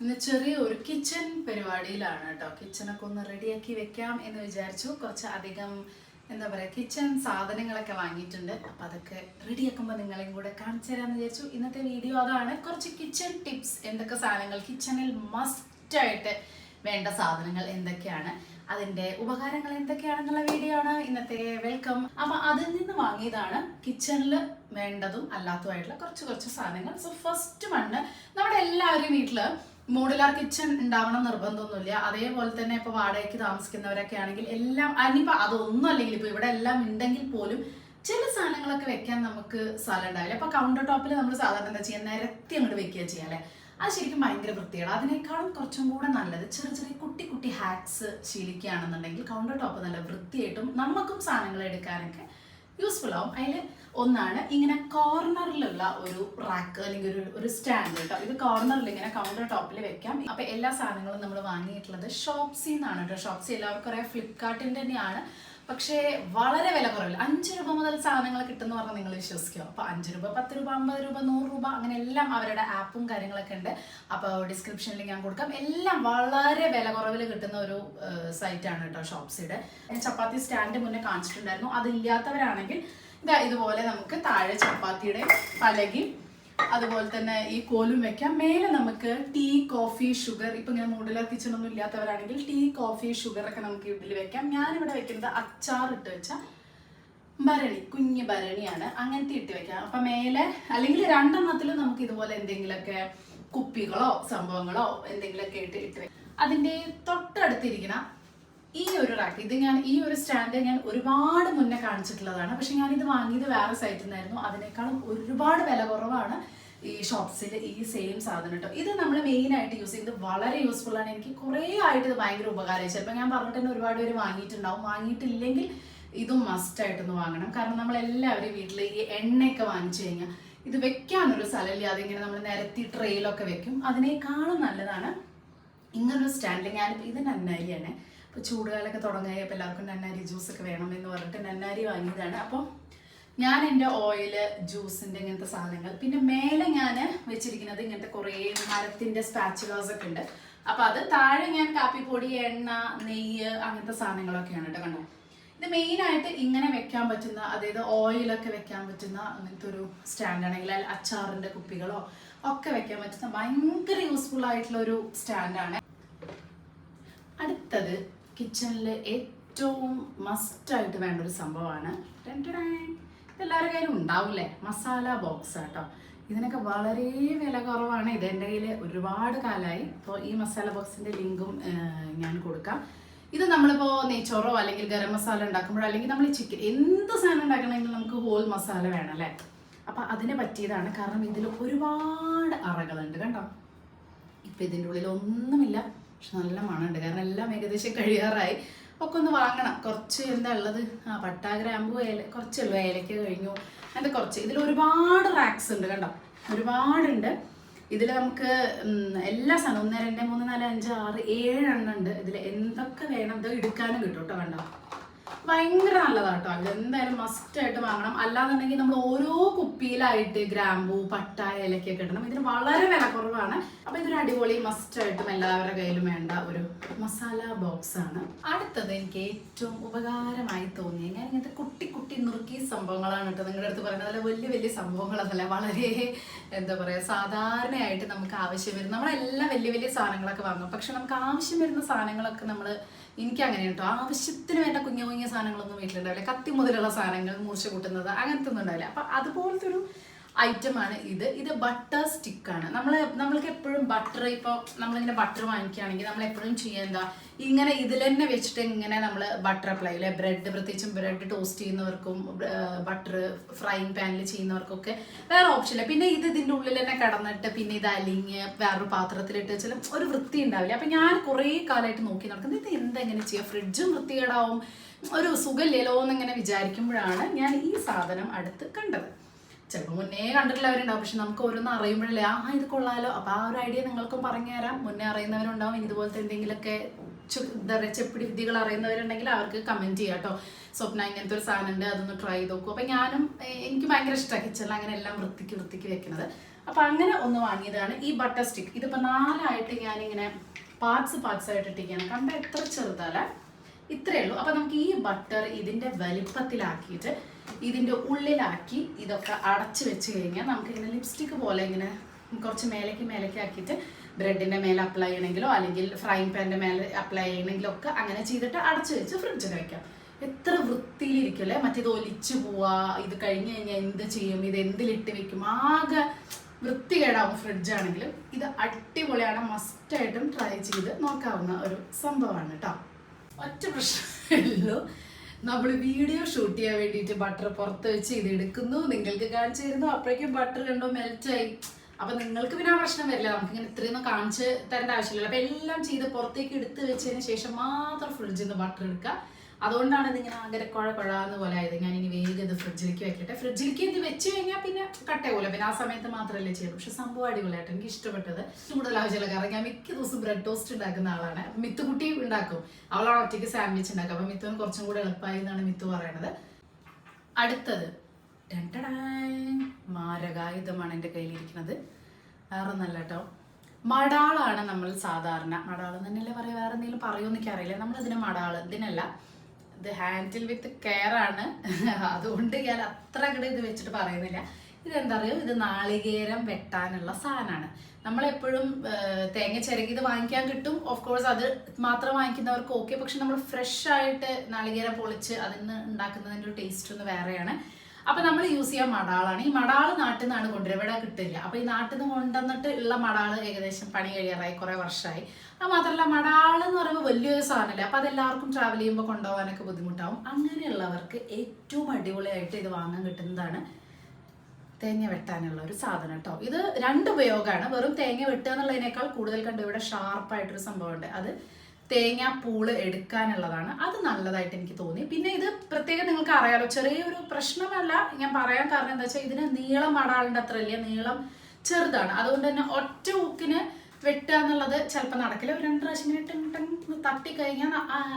ഇന്ന് ചെറിയൊരു കിച്ചൺ പരിപാടിയിലാണ് കേട്ടോ. കിച്ചണൊക്കെ ഒന്ന് റെഡിയാക്കി വെക്കാം എന്ന് വിചാരിച്ചു. കുറച്ച് അധികം എന്താ പറയുക കിച്ചൺ സാധനങ്ങളൊക്കെ വാങ്ങിയിട്ടുണ്ട്. അപ്പം അതൊക്കെ റെഡിയാക്കുമ്പോൾ നിങ്ങളെയും കൂടെ കാണിച്ചു തരാമെന്ന് വിചാരിച്ചു. ഇന്നത്തെ വീഡിയോ അതാണ്. കുറച്ച് കിച്ചൺ ടിപ്സ്, എന്തൊക്കെ സാധനങ്ങൾ കിച്ചണിൽ മസ്റ്റായിട്ട് വേണ്ട സാധനങ്ങൾ എന്തൊക്കെയാണ്, അതിൻ്റെ ഉപകാരങ്ങൾ എന്തൊക്കെയാണെന്നുള്ള വീഡിയോ ആണ് ഇന്നത്തെ. വെൽക്കം. അപ്പം അതിൽ നിന്ന് വാങ്ങിയതാണ് കിച്ചണിൽ വേണ്ടതും അല്ലാത്തതുമായിട്ടുള്ള കുറച്ച് സാധനങ്ങൾ. സോ ഫസ്റ്റ് വണ്, നമ്മുടെ എല്ലാവരും വീട്ടിൽ മോഡുലാർ കിച്ചൺ ഉണ്ടാവണം നിർബന്ധമൊന്നുമില്ല. അതേപോലെ തന്നെ ഇപ്പോൾ വാടകയ്ക്ക് താമസിക്കുന്നവരൊക്കെ ആണെങ്കിൽ എല്ലാം അനിപ്പോൾ അതൊന്നും അല്ലെങ്കിൽ ഇപ്പോൾ ഇവിടെ എല്ലാം ഉണ്ടെങ്കിൽ പോലും ചില സാധനങ്ങളൊക്കെ വെക്കാൻ നമുക്ക് സ്ഥലം ഉണ്ടാവില്ല. അപ്പോൾ കൗണ്ടർ ടോപ്പിൽ നമ്മൾ സാധാരണ എന്താ ചെയ്യുക, നിരത്തി അങ്ങോട്ട് വെക്കുക ചെയ്യാം അല്ലേ. അത് ശരിക്കും ഭയങ്കര വൃത്തിയാണ്. അതിനേക്കാളും കുറച്ചും കൂടെ നല്ലത് ചെറിയ കുട്ടി ഹാക്സ് ശീലിക്കുകയാണെന്നുണ്ടെങ്കിൽ കൗണ്ടർ ടോപ്പ് നല്ല വൃത്തിയായിട്ടും നമുക്കും സാധനങ്ങൾ എടുക്കാനൊക്കെ യൂസ്ഫുൾ ആവും. അതിൽ ഒന്നാണ് ഇങ്ങനെ കോർണറിലുള്ള ഒരു റാക്ക് അല്ലെങ്കിൽ ഒരു സ്റ്റാൻഡ് കേട്ടോ. ഇത് കോർണറിൽ ഇങ്ങനെ കൗണ്ടർ ടോപ്പിൽ വെക്കാം. അപ്പൊ എല്ലാ സാധനങ്ങളും നമ്മൾ വാങ്ങിയിട്ടുള്ളത് ഷോപ്സി എന്നാണ് കേട്ടോ. ഷോപ്സി എല്ലാവർക്കും അറിയാം, ഫ്ലിപ്കാർട്ടിൻ്റെ തന്നെയാണ്. പക്ഷേ വളരെ വില കുറവില്ല. 5 രൂപ മുതൽ സാധനങ്ങൾ കിട്ടുമെന്ന് പറഞ്ഞാൽ നിങ്ങൾ വിശ്വസിക്കുമോ? അപ്പോൾ 5 രൂപ, 10 രൂപ, 50 രൂപ, 100 രൂപ അങ്ങനെ എല്ലാം അവരുടെ ആപ്പും കാര്യങ്ങളൊക്കെ ഉണ്ട്. അപ്പോൾ ഡിസ്ക്രിപ്ഷനിൽ ഞാൻ കൊടുക്കാം. എല്ലാം വളരെ വില കുറവിൽ കിട്ടുന്ന ഒരു സൈറ്റാണ് കേട്ടോ ഷോപ്സിയുടെ. ചപ്പാത്തി സ്റ്റാൻഡ് മുന്നേ കാണിച്ചിട്ടുണ്ടായിരുന്നു. അതില്ലാത്തവരാണെങ്കിൽ ഇതുപോലെ നമുക്ക് താഴെ ചപ്പാത്തിയുടെ പലകയും അതുപോലെ തന്നെ ഈ കോലും വെക്കാം. മേലെ നമുക്ക് ടീ, കോഫി, ഷുഗർ, ഇപ്പം ഇങ്ങനെ മോഡുലാർ കിച്ചൺ ഒന്നും ഇല്ലാത്തവരാണെങ്കിൽ ടീ, കോഫി, ഷുഗർ ഒക്കെ നമുക്ക് ഇതിൽ വെക്കാം. ഞാനിവിടെ വെക്കുന്നത് അച്ചാർ ഇട്ട് വെച്ച ഭരണി, കുഞ്ഞ് ഭരണിയാണ്, അങ്ങനത്തെ ഇട്ട് വെക്കാം. അപ്പം മേലെ അല്ലെങ്കിൽ 2 എണ്ണത്തിലും നമുക്ക് ഇതുപോലെ എന്തെങ്കിലുമൊക്കെ കുപ്പികളോ സംഭവങ്ങളോ എന്തെങ്കിലുമൊക്കെ ഇട്ട് വെക്കാം. അതിൻ്റെ തൊട്ടടുത്തിരിക്കുന്ന ഈ ഒരു റാക്ക്, ഇത് ഈ ഒരു സ്റ്റാൻഡ് ഞാൻ ഒരുപാട് മുന്നേ കാണിച്ചിട്ടുള്ളതാണ്. പക്ഷെ ഞാനിത് വാങ്ങിയത് വേറെ സൈറ്റിൽ നിന്നായിരുന്നു. അതിനേക്കാളും ഒരുപാട് വില കുറവാണ് ഈ ഷോപ്സിൽ ഈ സെയിം സാധനം കേട്ടോ. ഇത് നമ്മൾ മെയിനായിട്ട് യൂസ് ചെയ്യുന്നത് വളരെ യൂസ്ഫുൾ ആണ്. എനിക്ക് കുറേ ആയിട്ട് ഇത് ഭയങ്കര ഉപകാരമായി. ചിലപ്പോൾ ഞാൻ പറഞ്ഞിട്ട് തന്നെ ഒരുപാട് പേര് വാങ്ങിയിട്ടുണ്ടാവും. വാങ്ങിയിട്ടില്ലെങ്കിൽ ഇതും മസ്റ്റായിട്ടൊന്ന് വാങ്ങണം. കാരണം നമ്മളെല്ലാവരും വീട്ടിൽ ഈ എണ്ണയൊക്കെ വാങ്ങിച്ചു കഴിഞ്ഞാൽ ഇത് വെക്കാനൊരു സ്ഥലമില്ല. അതിങ്ങനെ നമ്മൾ നിരത്തി ട്രെയിലൊക്കെ വെക്കും. അതിനേക്കാളും നല്ലതാണ് ഇങ്ങനൊരു സ്റ്റാൻഡ്. ഞാനിപ്പോൾ ഇത് നന്നാരിയാണ്. ഇപ്പോൾ ചൂടുകാലമൊക്കെ തുടങ്ങിയപ്പോൾ എല്ലാവർക്കും നന്നാരി ജ്യൂസൊക്കെ വേണമെന്ന് പറഞ്ഞിട്ട് നന്നാരി വാങ്ങിയതാണ്. അപ്പോൾ ഞാൻ എൻ്റെ ഓയില്, ജ്യൂസിൻ്റെ ഇങ്ങനത്തെ സാധനങ്ങൾ, പിന്നെ മേലെ ഞാൻ വെച്ചിരിക്കുന്നത് ഇങ്ങനത്തെ കുറേ മരത്തിൻ്റെ സ്പാച്ചുലാസ് ഒക്കെ ഉണ്ട്. അപ്പോൾ അത് താഴെ ഞാൻ കാപ്പിപ്പൊടി, എണ്ണ, നെയ്യ് അങ്ങനത്തെ സാധനങ്ങളൊക്കെയാണ് കേട്ടോ. കണ്ടോ, ഇത് മെയിനായിട്ട് ഇങ്ങനെ വെക്കാൻ പറ്റുന്ന, അതായത് ഓയിലൊക്കെ വെക്കാൻ പറ്റുന്ന അങ്ങനത്തെ ഒരു സ്റ്റാൻഡാണെങ്കിൽ അച്ചാറിൻ്റെ കുപ്പികളോ ഒക്കെ വെക്കാൻ പറ്റുന്ന ഭയങ്കര യൂസ്ഫുൾ ആയിട്ടുള്ള ഒരു സ്റ്റാൻഡാണ്. അടുത്തത് കിച്ചണിൽ ഏറ്റവും മസ്റ്റായിട്ട് വേണ്ട ഒരു സംഭവമാണ്. ഇതെല്ലാവരുടെ കയ്യിലും ഉണ്ടാവില്ലേ, മസാല ബോക്സ് കേട്ടോ. ഇതിനൊക്കെ വളരെ വില കുറവാണ്. ഇത് എൻ്റെ കയ്യിൽ ഒരുപാട് കാലമായി. ഇപ്പോൾ ഈ മസാല ബോക്സിൻ്റെ ലിങ്കും ഞാൻ കൊടുക്കാം. ഇത് നമ്മളിപ്പോൾ നെയ്ച്ചോറോ അല്ലെങ്കിൽ ഗരം മസാല ഉണ്ടാക്കുമ്പോഴോ അല്ലെങ്കിൽ നമ്മൾ ചിക്കൻ എന്ത് സാധനം ഉണ്ടാക്കണമെങ്കിലും നമുക്ക് ഹോൾ മസാല വേണം അല്ലേ. അപ്പം അതിന് പറ്റിയതാണ്. കാരണം ഇതിൽ ഒരുപാട് അറകളുണ്ട് കണ്ടോ. ഇപ്പം ഇതിൻ്റെ ഉള്ളിൽ ഒന്നുമില്ല, പക്ഷെ നല്ല മണമുണ്ട്. കാരണം എല്ലാം ഏകദേശം കഴിയാറായി. ഒക്കെ ഒന്ന് വാങ്ങണം. കുറച്ച് എന്താ ഉള്ളത്, പട്ട, ഗ്രാമ്പു, കുറച്ചുള്ളൂ. ഏലക്ക കഴിഞ്ഞു, അങ്ങനത്തെ കുറച്ച്. ഇതിൽ ഒരുപാട് റാക്സ് ഉണ്ട് കണ്ടോ, ഒരുപാടുണ്ട്. ഇതിൽ നമുക്ക് എല്ലാ സാധനവും 1, 2, 3, 4, 5, 6, 7 എണ്ണം ഉണ്ട്. ഇതിൽ എന്തൊക്കെ വേണം ഇത് എടുക്കാനും കിട്ടും കേട്ടോ. കണ്ടോ, ഭയങ്കര നല്ലതാട്ടോ. അത് എന്തായാലും മസ്റ്റായിട്ട് വാങ്ങണം. അല്ലാന്നുണ്ടെങ്കിൽ നമ്മൾ ഓരോ കുപ്പിയിലായിട്ട് ഗ്രാമ്പൂ, പട്ട, ഏലക്കൊക്കെ ഇടണം. ഇതിന് വളരെ വില കുറവാണ്. അപ്പൊ ഇതൊരു അടിപൊളി മസ്റ്റായിട്ടും എല്ലാവരുടെ കയ്യിലും വേണ്ട ഒരു മസാല ബോക്സ് ആണ്. അടുത്തത് എനിക്ക് ഏറ്റവും ഉപകാരമായി തോന്നിയ, ഞാൻ ഇങ്ങനത്തെ കുട്ടി നുറുക്കി സംഭവങ്ങളാണ് കേട്ടോ നിങ്ങളുടെ അടുത്ത് പറയുന്നത്. അല്ല വലിയ സംഭവങ്ങളതല്ല, വളരെ എന്താ പറയുക സാധാരണയായിട്ട് നമുക്ക് ആവശ്യം വരുന്ന, നമ്മളെല്ലാം വലിയ സാധനങ്ങളൊക്കെ വാങ്ങും. പക്ഷെ നമുക്ക് ആവശ്യം വരുന്ന സാധനങ്ങളൊക്കെ എനിക്ക് അങ്ങനെ കേട്ടോ, ആവശ്യത്തിന് വേണ്ട കുഞ്ഞു സാധനങ്ങളൊന്നും വീട്ടിലുണ്ടാവില്ല. കത്തി മുതലുള്ള സാധനങ്ങൾ, മൂർച്ച കൂട്ടുന്നത് അങ്ങനത്തെ ഒന്നും ഉണ്ടാവില്ല. അപ്പം അതുപോലത്തെ ഒരു ഐറ്റമാണ് ഇത് ബട്ടർ സ്റ്റിക്കാണ്. നമ്മൾക്ക് എപ്പോഴും ബട്ടർ, ഇപ്പോൾ നമ്മളിങ്ങനെ ബട്ടർ വാങ്ങിക്കുകയാണെങ്കിൽ നമ്മൾ എപ്പോഴും ചെയ്യുക എന്താ, ഇങ്ങനെ ഇതിൽ തന്നെ വെച്ചിട്ട് ഇങ്ങനെ നമ്മൾ ബട്ടർ അപ്ലൈ അല്ലെ. ബ്രെഡ്, പ്രത്യേകിച്ചും ബ്രെഡ് ടോസ്റ്റ് ചെയ്യുന്നവർക്കും ബട്ടർ ഫ്രൈങ് പാനിൽ ചെയ്യുന്നവർക്കൊക്കെ വേറെ ഓപ്ഷനില്ല. പിന്നെ ഇതിൻ്റെ ഉള്ളിൽ തന്നെ കിടന്നിട്ട് പിന്നെ ഇത് അലിഞ്ഞ് വേറൊരു പാത്രത്തിലിട്ട് വെച്ചാലും ഒരു വൃത്തി ഉണ്ടാവില്ല. അപ്പം ഞാൻ കുറേ കാലമായിട്ട് നോക്കി നടക്കുന്നത് ഇത് എന്തെങ്ങനെ ചെയ്യുക, ഫ്രിഡ്ജും വൃത്തികേടാവും, ഒരു സുഖമില്ലല്ലോ എന്നിങ്ങനെ വിചാരിക്കുമ്പോഴാണ് ഞാൻ ഈ സാധനം അടുത്ത് കണ്ടത്. ചിലപ്പോൾ മുന്നേ കണ്ടിട്ടുള്ളവരുണ്ടാവും, പക്ഷെ നമുക്ക് ഓരോന്ന് അറിയുമ്പോഴല്ലേ ഇത് കൊള്ളാലോ. അപ്പോൾ ആ ഒരു ഐഡിയ നിങ്ങൾക്കും പറഞ്ഞു തരാം. മുന്നേ അറിയുന്നവരുണ്ടാവും, ഇതുപോലത്തെ എന്തെങ്കിലുമൊക്കെ എന്താ പറയുക ചെപ്പിടി വിദ്യകൾ അറിയുന്നവരുണ്ടെങ്കിൽ അവർക്ക് കമൻറ്റ് ചെയ്യാം കേട്ടോ. സ്വപ്ന ഇങ്ങനത്തെ ഒരു സാധനം ഉണ്ട്, അതൊന്ന് ട്രൈ ചെയ്ത് നോക്കും. അപ്പം എനിക്ക് ഭയങ്കര ഇഷ്ടമാണ് കിച്ചണിൽ അങ്ങനെ എല്ലാം വൃത്തിക്ക് വെക്കുന്നത്. അപ്പം അങ്ങനെ ഒന്ന് വാങ്ങിയതാണ് ഈ ബട്ടർ സ്റ്റിക്ക്. ഇതിപ്പോൾ 4 ഞാനിങ്ങനെ പാർട്സ് ആയിട്ട് ഇട്ടിരിക്കുകയാണ്. കണ്ട എത്ര ചെറുതല്ല, ഇത്രയേ ഉള്ളൂ. അപ്പം നമുക്ക് ഈ ബട്ടർ ഇതിൻ്റെ വലിപ്പത്തിലാക്കിയിട്ട് ഇതിൻ്റെ ഉള്ളിലാക്കി ഇതൊക്കെ അടച്ച് വെച്ച് കഴിഞ്ഞാൽ നമുക്കിങ്ങനെ ലിപ്സ്റ്റിക്ക് പോലെ ഇങ്ങനെ കുറച്ച് മേലേക്ക് ആക്കിയിട്ട് ബ്രെഡിൻ്റെ മേലെ അപ്ലൈ ചെയ്യണമെങ്കിലോ അല്ലെങ്കിൽ ഫ്രൈങ് പാൻ്റെ മേലെ അപ്ലൈ ചെയ്യണമെങ്കിലോ ഒക്കെ അങ്ങനെ ചെയ്തിട്ട് അടച്ച് വെച്ച് ഫ്രിഡ്ജിൽ വയ്ക്കാം. എത്ര വൃത്തിയിലിരിക്കല്ലേ. മറ്റേത് ഒലിച്ചു പോവാ, ഇത് കഴിഞ്ഞ് കഴിഞ്ഞാൽ എന്ത് ചെയ്യും, ഇത് എന്തിലിട്ട് വെക്കും, ആകെ വൃത്തികേടാവും ഫ്രിഡ്ജാണെങ്കിലും. ഇത് അടിപൊളിയാണ്, മസ്റ്റായിട്ടും ട്രൈ ചെയ്ത് നോക്കാവുന്ന ഒരു സംഭവമാണ് കേട്ടോ. ഒറ്റ പ്രശ്നമല്ലോ, നമ്മൾ വീഡിയോ ഷൂട്ട് ചെയ്യാൻ വേണ്ടിയിട്ട് ബട്ടർ പുറത്ത് വെച്ച് ഇത് എടുക്കുന്നു, നിങ്ങൾക്ക് കാണിച്ചു തരുന്നു, അപ്പോഴേക്കും ബട്ടർ കണ്ടോ മെൽറ്റായി. അപ്പൊ നിങ്ങൾക്ക് പിന്നെ ആ പ്രശ്നം വരില്ല, നമുക്കിങ്ങനെ ഇത്രയൊന്നും കാണിച്ച് തരേണ്ട ആവശ്യമില്ല. അപ്പൊ എല്ലാം ചെയ്ത് പുറത്തേക്ക് എടുത്ത് വെച്ചതിന് ശേഷം മാത്രം ഫ്രിഡ്ജിൽ നിന്ന് ബട്ടർ എടുക്കുക. അതുകൊണ്ടാണ് ഇതിങ്ങനെ ആകെ കുഴന്ന് പോലെ ആയത്. ഞാൻ ഇനി വേഗം ഇത് ഫ്രിഡ്ജിലേക്ക് വെക്കട്ടെ. ഫ്രിഡ്ജിലേക്ക് ഇത് വെച്ച് കഴിഞ്ഞാൽ പിന്നെ കട്ടയാവൂല, പിന്നെ ആ സമയത്ത് മാത്രമല്ലേ ചെയ്യുള്ളൂ. പക്ഷെ സംഭവം അടിപൊളിയായിട്ട് എനിക്ക് ഇഷ്ടപ്പെട്ടത്. കൂടുതൽ ആവശ്യമില്ല, കാരണം ഞാൻ മിക്ക ദിവസം ബ്രെഡ് ടോസ്റ്റ് ഉണ്ടാക്കുന്ന ആളാണ്. മിത്തുകുട്ടി ഉണ്ടാക്കും, അവളാണ് ഒറ്റയ്ക്ക് സാൻഡ്വിച്ച് ഉണ്ടാക്കും. അപ്പൊ മിത്തുവിന് കുറച്ചും കൂടെ എളുപ്പമായി എന്നാണ് മിത്തു പറയണത്. അടുത്തത് മാരകായുധമാണ് എൻ്റെ കയ്യിലിരിക്കുന്നത്. വേറെ ഒന്നല്ല കേട്ടോ, മടാളാണ്. നമ്മൾ സാധാരണ മടാള് തന്നെയല്ലേ പറയാം, വേറെ എന്തെങ്കിലും പറയുമെന്ന് എനിക്ക് അറിയില്ല. നമ്മളിതിനെ മടാള്, ഇതിനല്ല, ഇത് ഹാൻഡിൽ വിത്ത് കെയർ ആണ്. അതുകൊണ്ട് ഞാൻ അത്ര കൂടെ ഇത് വെച്ചിട്ട് പറയുന്നില്ല. ഇതെന്താ പറയുക, ഇത് നാളികേരം വെട്ടാനുള്ള സാധനമാണ്. നമ്മളെപ്പോഴും തേങ്ങ ചിരകിയത് വാങ്ങിക്കാൻ കിട്ടും. ഓഫ് കോഴ്സ് അത് മാത്രം വാങ്ങിക്കുന്നവർക്ക് ഓക്കെ. പക്ഷെ നമ്മൾ ഫ്രഷ് ആയിട്ട് നാളികേരം പൊളിച്ച് അതിന് ഉണ്ടാക്കുന്നതിൻ്റെ ഒരു ടേസ്റ്റ് ഒന്ന് വേറെയാണ്. അപ്പൊ നമ്മൾ യൂസ് ചെയ്യാൻ മടാളാണ്. ഈ മടാള് നാട്ടിൽ നിന്നാണ് കൊണ്ടുവരിക, ഇവിടെ കിട്ടില്ല. അപ്പൊ ഈ നാട്ടിൽ നിന്ന് കൊണ്ടുവന്നിട്ട് ഉള്ള മടാള് ഏകദേശം പണി കഴിയാറായി, കുറെ വർഷമായി. അത് മാത്രമല്ല മടാള് എന്ന് പറയുമ്പോൾ വലിയൊരു സാധനമല്ലേ, അപ്പൊ അതെല്ലാവർക്കും ട്രാവൽ ചെയ്യുമ്പോൾ കൊണ്ടുപോകാനൊക്കെ ബുദ്ധിമുട്ടാവും. അങ്ങനെയുള്ളവർക്ക് ഏറ്റവും അടിപൊളിയായിട്ട് ഇത് വാങ്ങാൻ കിട്ടുന്നതാണ് തേങ്ങ വെട്ടാനുള്ള ഒരു സാധനം കേട്ടോ. ഇത് 2 ഉപയോഗമാണ്. വെറും തേങ്ങ വെട്ടുക എന്നുള്ളതിനേക്കാൾ കൂടുതൽ കണ്ടു ഇവിടെ ഷാർപ്പായിട്ടൊരു സംഭവമുണ്ട്, അത് തേങ്ങാപ്പൂള് എടുക്കാനുള്ളതാണ്. അത് നല്ലതായിട്ട് എനിക്ക് തോന്നി. പിന്നെ ഇത് പ്രത്യേകം നിങ്ങൾക്ക് അറിയാലോ, ചെറിയൊരു പ്രശ്നമല്ല ഞാൻ പറയാൻ കാരണം എന്താ വെച്ചാൽ ഇതിന് നീളം മടാളിൻ്റെ അത്ര ഇല്ല, നീളം ചെറുതാണ്. അതുകൊണ്ട് തന്നെ ഒറ്റ ഊക്കിന് വെട്ടുക എന്നുള്ളത് ചിലപ്പോൾ നടക്കില്ല. ഒരു 2 പ്രാവശ്യം ഇങ്ങനെ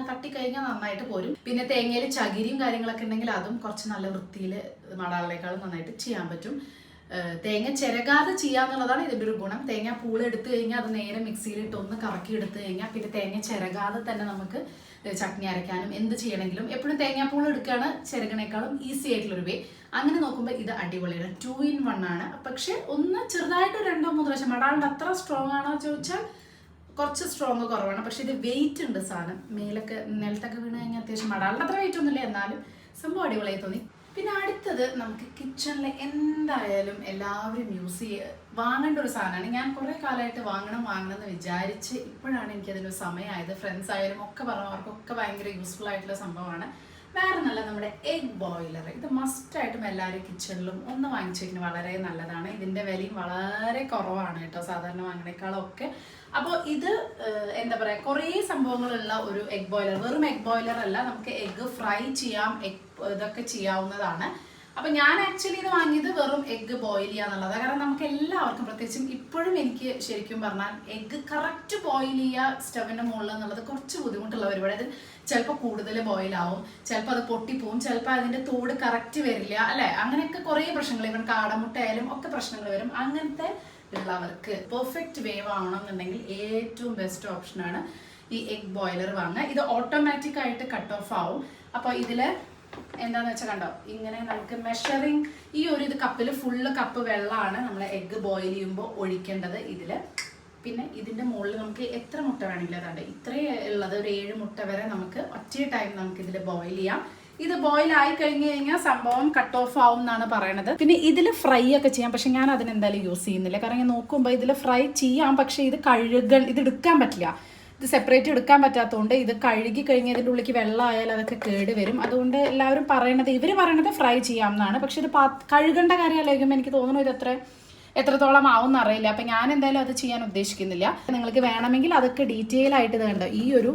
തട്ടിക്കഴിഞ്ഞാൽ നന്നായിട്ട് പോരും. പിന്നെ തേങ്ങയിൽ ചകിരിയും കാര്യങ്ങളൊക്കെ ഉണ്ടെങ്കിൽ അതും കുറച്ച് നല്ല വൃത്തിയിൽ മടാളിനേക്കാളും നന്നായിട്ട് ചെയ്യാൻ പറ്റും. തേങ്ങ ചിരകാതെ ചെയ്യാന്നുള്ളതാണ് ഇതിൻ്റെ ഒരു ഗുണം. തേങ്ങ പൂള് എടുത്തു കഴിഞ്ഞാൽ അത് നേരെ മിക്സിയിലിട്ട് ഒന്ന് കറക്കി എടുത്തു കഴിഞ്ഞാൽ പിന്നെ തേങ്ങ ചിരകാതെ തന്നെ നമുക്ക് ചട്നി അരയ്ക്കാനും എന്ത് ചെയ്യണമെങ്കിലും എപ്പോഴും തേങ്ങാപ്പൂള് എടുക്കുകയാണ് ചിരകണേക്കാളും ഈസി ആയിട്ടുള്ളൊരു വേ. അങ്ങനെ നോക്കുമ്പോൾ ഇത് അടിപൊളിയാണ്, 2 in 1 ആണ്. പക്ഷെ ഒന്ന് ചെറുതായിട്ട് 2-3 പ്രാവശ്യം മടാളിൻ്റെ അത്ര സ്ട്രോങ് ആണോ ചോദിച്ചാൽ കുറച്ച് സ്ട്രോങ് കുറവാണ്. പക്ഷെ ഇത് വെയിറ്റ് ഉണ്ട് സാധനം, മേലൊക്കെ നിലത്തൊക്കെ വീണ് കഴിഞ്ഞാൽ അത്യാവശ്യം മടാളിൻ്റെ അത്ര വെയിറ്റ് ഒന്നുമില്ല, എന്നാലും സംഭവം അടിപൊളിയായി തോന്നി. പിന്നെ അടുത്തത് നമുക്ക് കിച്ചണിൽ എന്തായാലും എല്ലാവരും വാങ്ങേണ്ട ഒരു സാധനമാണ്. ഞാൻ കുറേ കാലമായിട്ട് വാങ്ങണം എന്ന് വിചാരിച്ച് ഇപ്പോഴാണ് എനിക്കതിനൊരു സമയമായത്. ഫ്രണ്ട്സ് ആയാലും ഒക്കെ പറഞ്ഞവർക്കൊക്കെ ഭയങ്കര യൂസ്ഫുൾ ആയിട്ടുള്ള സംഭവമാണ്. വേറെ നല്ല നമ്മുടെ എഗ് ബോയിലർ. ഇത് മസ്റ്റായിട്ടും എല്ലാവരും കിച്ചണിലും ഒന്ന് വാങ്ങിച്ചു വയ്ക്കുന്നത് വളരെ നല്ലതാണ്. ഇതിൻ്റെ വിലയും വളരെ കുറവാണ് കേട്ടോ സാധാരണ വാങ്ങണേക്കാളും ഒക്കെ. അപ്പോൾ ഇത് എന്താ പറയുക, കുറേ സംഭവങ്ങളുള്ള ഒരു എഗ് ബോയിലർ. വെറും എഗ് ബോയിലർ അല്ല, നമുക്ക് എഗ് ഫ്രൈ ചെയ്യാം, ഇതൊക്കെ ചെയ്യാവുന്നതാണ്. അപ്പം ഞാൻ ആക്ച്വലി ഇത് വാങ്ങിയത് വെറും എഗ്ഗ് ബോയിൽ ചെയ്യാന്നുള്ളതാണ്. കാരണം നമുക്ക് എല്ലാവർക്കും, പ്രത്യേകിച്ചും ഇപ്പോഴും എനിക്ക് ശരിക്കും പറഞ്ഞാൽ എഗ്ഗ് കറക്റ്റ് ബോയിൽ ചെയ്യുക സ്റ്റവിൻ്റെ മുകളിൽ എന്നുള്ളത് കുറച്ച് ബുദ്ധിമുട്ടുള്ള പരിപാടി. അത് ചിലപ്പോൾ കൂടുതൽ ബോയിലാവും, ചിലപ്പോൾ അത് പൊട്ടിപ്പോവും, ചിലപ്പോൾ അതിൻ്റെ തോട് കറക്റ്റ് വരില്ല, അല്ലേ? അങ്ങനെയൊക്കെ കുറേ പ്രശ്നങ്ങൾ, ഇവൻ കാടമുട്ടയായാലും ഒക്കെ പ്രശ്നങ്ങൾ വരും. അങ്ങനത്തെ ഉള്ളവർക്ക് പെർഫെക്റ്റ് വേവ് ആവണമെന്നുണ്ടെങ്കിൽ ഏറ്റവും ബെസ്റ്റ് ഓപ്ഷനാണ് ഈ എഗ് ബോയിലർ വാങ്ങുക. ഇത് ഓട്ടോമാറ്റിക് ആയിട്ട് കട്ട് ഓഫ് ആവും. അപ്പോൾ ഇതിൽ എന്താണെന്ന് വെച്ചാൽ കണ്ടോ, ഇങ്ങനെ നമുക്ക് മെഷറിങ് ഈ ഒരു കപ്പിൽ ഫുള്ള് കപ്പ് വെള്ളമാണ് നമ്മൾ എഗ്ഗ് ബോയിൽ ചെയ്യുമ്പോൾ ഒഴിക്കേണ്ടത് ഇതിൽ. പിന്നെ ഇതിൻ്റെ മുകളിൽ നമുക്ക് എത്ര മുട്ട വേണമെങ്കിലും അതാണ്ട് ഇത്രയും ഉള്ളത് ഒരു 7 മുട്ട വരെ നമുക്ക് ഒറ്റ ടൈം നമുക്ക് ഇതിൽ ബോയിൽ ചെയ്യാം. ഇത് ബോയിൽ ആയി കഴിഞ്ഞ് കഴിഞ്ഞാൽ സംഭവം കട്ട് ഓഫ് ആവും എന്നാണ് പറയണത്. പിന്നെ ഇതിൽ ഫ്രൈ ഒക്കെ ചെയ്യാം, പക്ഷെ ഞാൻ അതിനെന്തായാലും യൂസ് ചെയ്യുന്നില്ല. കാരണം ഞാൻ നോക്കുമ്പോൾ ഇതിൽ ഫ്രൈ ചെയ്യാം, പക്ഷേ ഇത് ഇത് എടുക്കാൻ പറ്റില്ല. ഇത് സെപ്പറേറ്റ് എടുക്കാൻ പറ്റാത്തതുകൊണ്ട് ഇത് കഴുകി കഴിഞ്ഞ് ഇതിൻ്റെ ഉള്ളിലേക്ക് വെള്ളമായാലും അതൊക്കെ കേട് വരും. അതുകൊണ്ട് എല്ലാവരും ഇവർ പറയണത് ഫ്രൈ ചെയ്യാം എന്നാണ്. പക്ഷെ ഇത് കഴുകേണ്ട കാര്യമായിരിക്കും. എനിക്ക് തോന്നുന്നു ഇത് എത്രത്തോളം ആവും എന്നറിയില്ല. അപ്പം ഞാൻ എന്തായാലും അത് ചെയ്യാൻ ഉദ്ദേശിക്കുന്നില്ല. നിങ്ങൾക്ക് വേണമെങ്കിൽ അതൊക്കെ ഡീറ്റെയിൽ ആയിട്ട് ഇത് കണ്ടോ ഈ ഒരു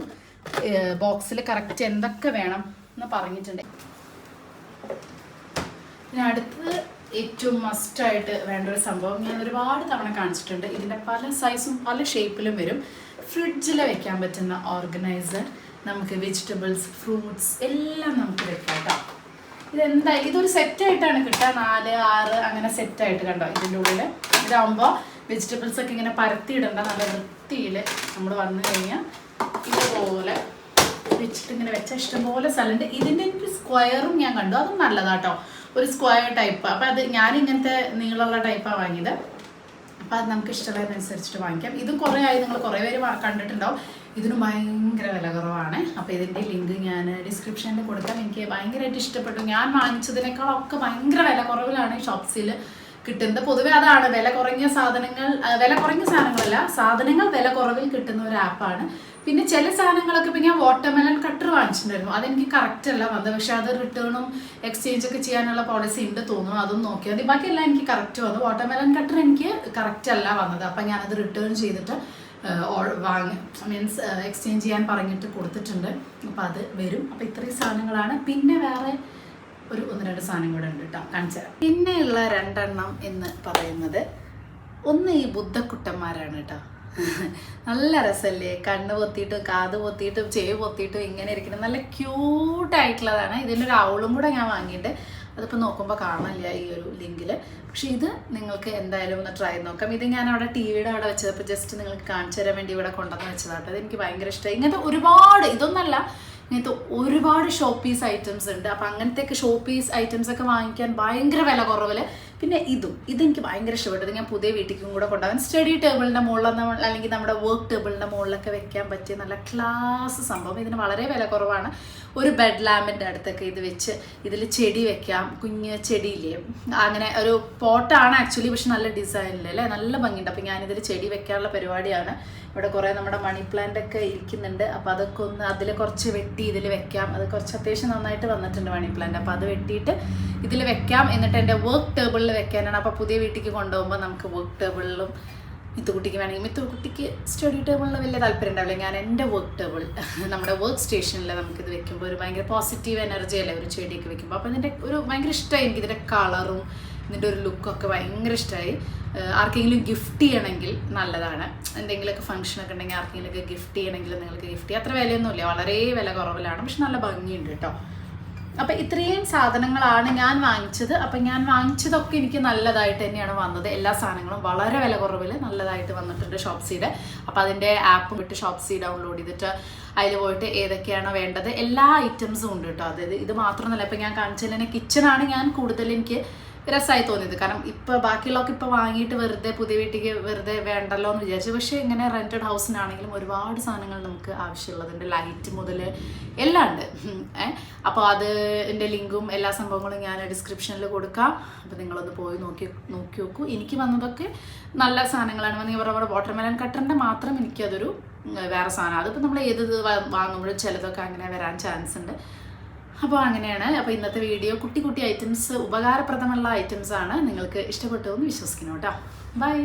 ബോക്സിൽ കറക്റ്റ് എന്തൊക്കെ വേണം എന്ന് പറഞ്ഞിട്ടുണ്ട്. പിന്നെ അടുത്തത് ഏറ്റവും മസ്റ്റായിട്ട് വേണ്ട ഒരു സംഭവം ഞാൻ ഒരുപാട് തവണ കാണിച്ചിട്ടുണ്ട്. ഇതിൻ്റെ പല സൈസും പല ഷേപ്പിലും വരും. ഫ്രിഡ്ജിൽ വെക്കാൻ പറ്റുന്ന ഓർഗനൈസർ. നമുക്ക് വെജിറ്റബിൾസ്, ഫ്രൂട്ട്സ് എല്ലാം നമുക്ക് വെക്കാം കേട്ടോ. ഇതെന്തായാലും ഇതൊരു സെറ്റായിട്ടാണ് കിട്ടുക, 4, 6 അങ്ങനെ സെറ്റായിട്ട് കണ്ടോ. ഇതിൻ്റെ ഉള്ളിൽ ഇതാകുമ്പോൾ വെജിറ്റബിൾസ് ഒക്കെ ഇങ്ങനെ പരത്തിയിടണ്ട, നല്ല വൃത്തിയിൽ നമ്മൾ വന്നു കഴിഞ്ഞാൽ ഇതുപോലെ വെച്ചിട്ട് ഇങ്ങനെ വെച്ചാൽ ഇഷ്ടംപോലെ സ്ഥലമുണ്ട്. ഇതിൻ്റെ ഒരു സ്ക്വയറും ഞാൻ കണ്ടു, അതും നല്ലതാട്ടോ, ഒരു സ്ക്വയർ ടൈപ്പ്. അപ്പോൾ അത് ഞാൻ ഇങ്ങനത്തെ നീളമുള്ള ടൈപ്പാണ് വാങ്ങിയത്. അപ്പോൾ അത് നമുക്ക് ഇഷ്ടമുള്ളതിനനുസരിച്ചിട്ട് വാങ്ങിക്കാം. ഇതും കുറേ ആയി, നിങ്ങൾ കുറേ പേര് കണ്ടിട്ടുണ്ടാവും. ഇതിന് ഭയങ്കര വില കുറവാണ്. അപ്പോൾ ഇതിൻ്റെ ലിങ്ക് ഞാൻ ഡിസ്ക്രിപ്ഷനിൽ കൊടുക്കാം. എനിക്ക് ഭയങ്കരമായിട്ട് ഇഷ്ടപ്പെട്ടു. ഞാൻ വാങ്ങിച്ചതിനേക്കാളൊക്കെ ഭയങ്കര വില കുറവിലാണ് ഷോപ്സിൽ കിട്ടുന്നത്. പൊതുവെ അതാണ് വില കുറഞ്ഞ സാധനങ്ങളല്ല, സാധനങ്ങൾ വില കുറവിൽ കിട്ടുന്ന ഒരു ആപ്പാണ്. പിന്നെ ചില സാധനങ്ങളൊക്കെ ഇപ്പം ഞാൻ വാട്ടർമെലൺ കട്ടർ വാങ്ങിച്ചിട്ടുണ്ടായിരുന്നു, അതെനിക്ക് കറക്റ്റ് അല്ല വന്നത്. പക്ഷെ അത് റിട്ടേണും എക്സ്ചേഞ്ച് ഒക്കെ ചെയ്യാനുള്ള പോളിസി ഉണ്ട് തോന്നുന്നു, അതും നോക്കിയാൽ മതി. ബാക്കിയെല്ലാം എനിക്ക് കറക്റ്റ് വന്നു. വാട്ടർമെലൺ കട്ടർ എനിക്ക് കറക്റ്റ് അല്ല വന്നത്. അപ്പം ഞാനത് റിട്ടേൺ ചെയ്തിട്ട് മീൻസ് എക്സ്ചേഞ്ച് ചെയ്യാൻ പറഞ്ഞിട്ട് കൊടുത്തിട്ടുണ്ട്. അപ്പോൾ അത് വരും. അപ്പോൾ ഇത്രയും സാധനങ്ങളാണ്. പിന്നെ വേറെ ഒരു 1-2 സാധനം കൂടെ ഉണ്ട് കേട്ടോ, കാണിച്ചു തരാം. പിന്നെയുള്ള 2 എണ്ണം എന്ന് പറയുന്നത്, ഒന്ന് ഈ ബുദ്ധക്കുട്ടന്മാരാണ് കേട്ടോ. നല്ല രസമല്ലേ, കണ്ണ് പൊത്തിയിട്ടും കാത് പൊത്തിയിട്ടും ചെവി പൊത്തിയിട്ടും ഇങ്ങനെ ഇരിക്കുന്നത്, നല്ല ക്യൂട്ടായിട്ടുള്ളതാണ്. ഇതിൻ്റെ ഒരു ഔളും കൂടെ ഞാൻ വാങ്ങിയിട്ട്, അതിപ്പോൾ നോക്കുമ്പോൾ കാണില്ല ഈ ഒരു ലിങ്കിൽ. പക്ഷേ ഇത് നിങ്ങൾക്ക് എന്തായാലും ഒന്ന് ട്രൈ നോക്കാം. ഇത് ഞാൻ അവിടെ TV-യുടെ അവിടെ വെച്ചപ്പോൾ ജസ്റ്റ് നിങ്ങൾക്ക് കാണിച്ചു തരാൻ വേണ്ടി ഇവിടെ കൊണ്ടുവന്ന് വെച്ചതാട്ടോ. ഇത് എനിക്ക് ഭയങ്കര ഇഷ്ടമായി. ഇങ്ങനത്തെ ഒരുപാട്, ഇതൊന്നല്ല, ഇങ്ങനത്തെ ഒരുപാട് ഷോപ്പീസ് ഐറ്റംസ് ഉണ്ട്. അപ്പം അങ്ങനത്തെയൊക്കെ ഷോപ്പീസ് ഐറ്റംസ് ഒക്കെ വാങ്ങിക്കാൻ ഭയങ്കര വില കുറവിൽ. പിന്നെ ഇതെനിക്ക് ഭയങ്കര ഇഷ്ടപ്പെട്ടത്. ഞാൻ പുതിയ വീട്ടിലേക്കും കൂടെ കൊണ്ടുപോകാൻ, സ്റ്റഡി ടേബിളിൻ്റെ മുകളിൽ അല്ലെങ്കിൽ നമ്മുടെ വർക്ക് ടേബിളിൻ്റെ മുകളിലൊക്കെ വെക്കാൻ പറ്റിയ നല്ല ക്ലാസ് സംഭവം. ഇതിന് വളരെ വില കുറവാണ്. ഒരു ബെഡ് ലാമ്പിൻ്റെ അടുത്തൊക്കെ ഇത് വെച്ച് ഇതിൽ ചെടി വെക്കാം, കുഞ്ഞ് ചെടിയില്ലേ, അങ്ങനെ ഒരു പോട്ടാണ് ആക്ച്വലി, പക്ഷെ നല്ല ഡിസൈനിലല്ലേ, നല്ല ഭംഗിയുണ്ട്. അപ്പോൾ ഞാനിതിൽ ചെടി വെക്കാനുള്ള പരിപാടിയാണ്. ഇവിടെ കുറേ നമ്മുടെ മണി പ്ലാന്റ് ഒക്കെ ഇരിക്കുന്നുണ്ട്. അപ്പോൾ അതൊക്കെ ഒന്ന് അതിൽ കുറച്ച് വെട്ടി ഇതിൽ വെക്കാം. അത് കുറച്ച് അത്യാവശ്യം നന്നായിട്ട് വന്നിട്ടുണ്ട് മണി പ്ലാന്റ്. അപ്പോൾ അത് വെട്ടിയിട്ട് ഇതിൽ വെക്കാം. എന്നിട്ട് എൻ്റെ വർക്ക് ടേബിളിൽ വെക്കാനാണ്. അപ്പോൾ പുതിയ വീട്ടിലേക്ക് കൊണ്ടുപോകുമ്പോൾ നമുക്ക് വർക്ക് ടേബിളിലും, മിത്തുകുട്ടിക്ക് വേണമെങ്കിൽ, മിത്തുകുട്ടിക്ക് സ്റ്റഡി ടേബിളിൽ വലിയ താല്പര്യം ഉണ്ടാവില്ല. ഞാൻ എൻ്റെ വർക്ക് ടേബിൾ, നമ്മുടെ വർക്ക് സ്റ്റേഷനിൽ നമുക്കിത് വെക്കുമ്പോൾ ഒരു ഭയങ്കര പോസിറ്റീവ് എനർജി അല്ലേ ഒരു ചെടിയൊക്കെ വെക്കുമ്പോൾ. അപ്പോൾ ഇതിൻ്റെ ഒരു ഭയങ്കര ഇഷ്ടമായി എനിക്ക്, ഇതിൻ്റെ കളറും ഇതിൻ്റെ ഒരു ലുക്കൊക്കെ ഭയങ്കര ഇഷ്ടമായി. ആർക്കെങ്കിലും ഗിഫ്റ്റ് ചെയ്യണമെങ്കിൽ നല്ലതാണ്. എന്തെങ്കിലുമൊക്കെ ഫംഗ്ഷനൊക്കെ ഉണ്ടെങ്കിൽ ആർക്കെങ്കിലുമൊക്കെ ഗിഫ്റ്റ് ചെയ്യണമെങ്കിൽ നിങ്ങൾക്ക് ഗിഫ്റ്റ് ചെയ്യാം. അത്ര വിലയൊന്നുമില്ല, വളരെ വില കുറവിലാണ്, പക്ഷെ നല്ല ഭംഗിയുണ്ട് കേട്ടോ. അപ്പം ഇത്രയും സാധനങ്ങളാണ് ഞാൻ വാങ്ങിച്ചത്. അപ്പം ഞാൻ വാങ്ങിച്ചതൊക്കെ എനിക്ക് നല്ലതായിട്ട് തന്നെയാണ് വന്നത്. എല്ലാ സാധനങ്ങളും വളരെ വില കുറവിൽ നല്ലതായിട്ട് വന്നിട്ടുണ്ട് ഷോപ്സിയുടെ. അപ്പം അതിൻ്റെ ആപ്പ് വിട്ട് ഷോപ്സി ഡൗൺലോഡ് ചെയ്തിട്ട് അതിൽ പോയിട്ട് ഏതൊക്കെയാണോ വേണ്ടത് എല്ലാ ഐറ്റംസും ഉണ്ട് കേട്ടോ. അതായത് ഇത് മാത്രമൊന്നുമല്ല, ഇപ്പം ഞാൻ കാണിച്ചതിൽ തന്നെ കിച്ചണാണ് ഞാൻ കൂടുതൽ എനിക്ക് രസമായി തോന്നിയത്. കാരണം ഇപ്പോൾ ബാക്കിയുള്ളതൊക്കെ ഇപ്പോൾ വാങ്ങിയിട്ട് വെറുതെ പുതിയ വീട്ടിലേക്ക് വെറുതെ വേണ്ടല്ലോ എന്ന് വിചാരിച്ചു. പക്ഷേ ഇങ്ങനെ റെൻറ്റഡ് ഹൗസിനാണെങ്കിലും ഒരുപാട് സാധനങ്ങൾ നമുക്ക് ആവശ്യമുള്ളതുണ്ട്, ലൈറ്റ് മുതൽ എല്ലാം ഉണ്ട്. അപ്പോൾ അതിൻ്റെ ലിങ്കും എല്ലാ സംഭവങ്ങളും ഞാൻ ഡിസ്ക്രിപ്ഷനിൽ കൊടുക്കാം. അപ്പോൾ നിങ്ങളൊന്ന് പോയി നോക്കി നോക്കൂ. എനിക്ക് വന്നതൊക്കെ നല്ല സാധനങ്ങളാണ്. വന്ന് പറഞ്ഞ വാട്ടർമെലൺ കട്ടറിൻ്റെ മാത്രം എനിക്കതൊരു വേറെ സാധനം. അതിപ്പോൾ നമ്മൾ ഏത് വാങ്ങുമ്പോഴും ചിലതൊക്കെ അങ്ങനെ വരാൻ ചാൻസ് ഉണ്ട്. അപ്പോൾ അങ്ങനെയാണ്. അപ്പോൾ ഇന്നത്തെ വീഡിയോ കുട്ടി ഐറ്റംസ്, ഉപകാരപ്രദമുള്ള ഐറ്റംസാണ്. നിങ്ങൾക്ക് ഇഷ്ടപ്പെട്ടു എന്ന് വിശ്വസിക്കുന്നു കേട്ടോ. ബൈ.